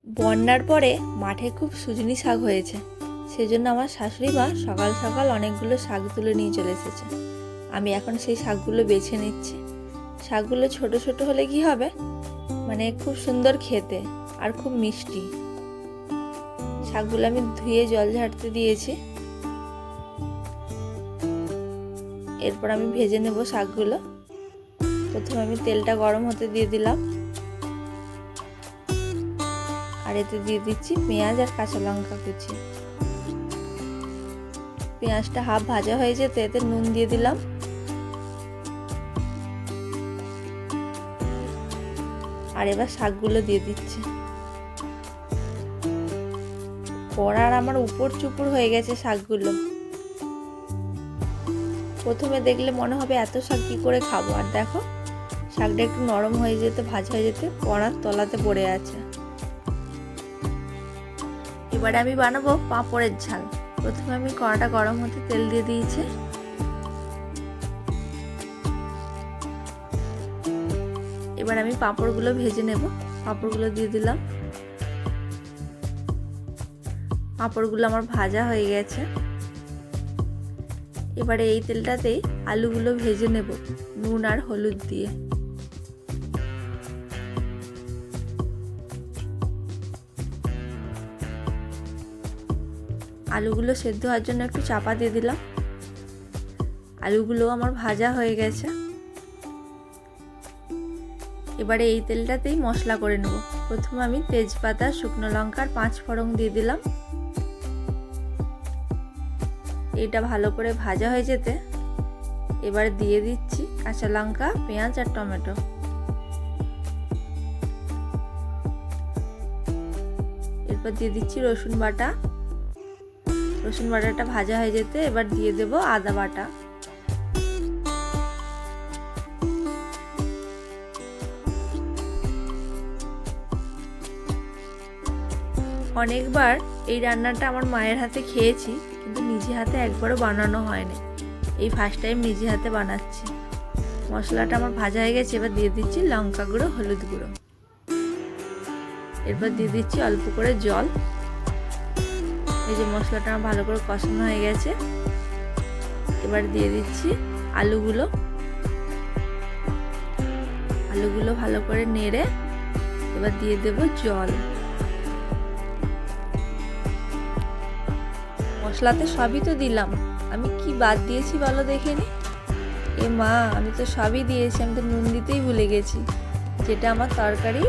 বন্যার পরে মাঠে খুব সুজনি শাক হয়েছে, সেজন্য আমার শাশুড়ি মা সকাল সকাল অনেকগুলো শাক তুলে নিয়ে চলে এসেছে। আমি এখন সেই শাকগুলো বেছে নিচ্ছি। শাকগুলো ছোট ছোট হলে কি হবে, মানে খুব সুন্দর খেতে আর খুব মিষ্টি। শাকগুলো আমি ধুয়ে জল ঝাড়তে দিয়েছি। এরপর আমি ভেজে নেব শাকগুলো। প্রথমে আমি তেলটা গরম হতে দিয়ে দিলাম, আর এতে দিয়ে দিচ্ছি পেঁয়াজ আর কাঁচা লঙ্কা কুচি। পেঁয়াজটা হাফ ভাজা হয়ে যেতে এতে নুন দিয়ে দিলাম। আর এবার শাকগুলো দিয়ে দিচ্ছি। কড়ার আমার উপর চুপুর হয়ে গেছে শাকগুলো। প্রথমে দেখলে মনে হবে এত শাক কি করে খাবো, আর দেখো শাকটা একটু নরম হয়ে যেতে, ভাজা হয়ে যেতে কড়ার তলাতে পড়ে আছে। এবারে আমি বানাবো পাঁপড়ের ঝাল। প্রথমে আমি কড়াটা গরম হতে তেল দিয়ে দিয়েছি। এবার আমি পাঁপড়গুলো ভেজে নেব। পাঁপড়গুলো দিয়ে দিলাম। পাঁপড়গুলো আমার ভাজা হয়ে গেছে। এবারে এই তেলটাতেই আলুগুলো ভেজে নেব নুন আর হলুদ দিয়ে। আলুগুলো সেদ্ধ হওয়ার জন্য একটু চাপা দিয়ে দিলাম। আলুগুলো আমার ভাজা হয়ে গেছে। এবারে এই তেলটাতেই মশলা করে নেব। প্রথমে আমি তেজপাতা, শুকনো লঙ্কার 5 ফোড়ন দিয়ে দিলাম। এটা ভালো করে ভাজা হয়ে যেতে এবার দিয়ে দিচ্ছি কাঁচা লঙ্কা, পেঁয়াজ আর টমেটো। এরপর দিয়ে দিচ্ছি রসুন বাটা। রসুন বাটাটা ভাজা হয়ে যেতে এবার দিয়ে দেব আদা বাটা। অনেকবার এই রান্নাটা আমার মায়ের হাতে খেয়েছি, কিন্তু নিজে হাতে একবারও বানানো হয়নি। এই ফার্স্ট টাইম নিজে হাতে বানাচ্ছি। মশলাটা আমার ভাজা হয়ে গেছে। এবার দিয়ে দিচ্ছি লঙ্কা গুঁড়ো, হলুদ গুঁড়ো। এরপর দিয়ে দিচ্ছি অল্প করে জল। এই যে মশলাটা আমার ভালো করে কষানো হয়ে গেছে। এবার দিয়ে দিচ্ছি আলুগুলো। আলুগুলো ভালো করে নেড়ে এবার দিয়ে দেব জল। মশলাতে সবই তো দিলাম, আমি কি বাদ দিয়েছি বলো দেখে নি। এ মা, আমি তো সবই দিয়েছি, আমি তো নুন দিতেই ভুলে গেছি, যেটা আমার তরকারি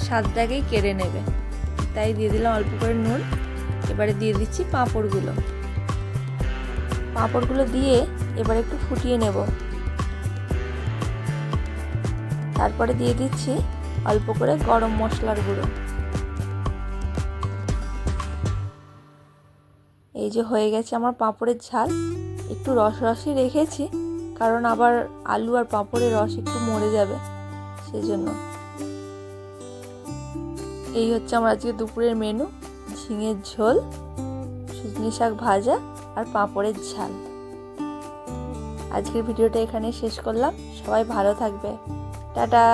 স্বাদটাকেই কেড়ে নেবে। তাই দিয়ে দিলাম অল্প করে নুন। এবারে দিয়ে দিচ্ছি পাঁপড়গুলো। পাঁপড়গুলো দিয়ে এবার একটু ফুটিয়ে নেব। তারপরে দিয়ে দিচ্ছি অল্প করে গরম মশলার গুঁড়ো। এই যে হয়ে গেছে আমার পাঁপড়ের ঝাল। একটু রসরসই রেখেছি, কারণ আবার আলু আর পাঁপড়ের রস একটু মরে যাবে, সেজন্য। এই হচ্ছে আমার আজকে দুপুরের মেনু: ঝিঙের ঝোল, সুজনি শাক ভাজা আর পাঁপড়ের ঝাল। আজকের ভিডিওটা এখানে শেষ করলাম। সবাই ভালো থাকবে। টাটা।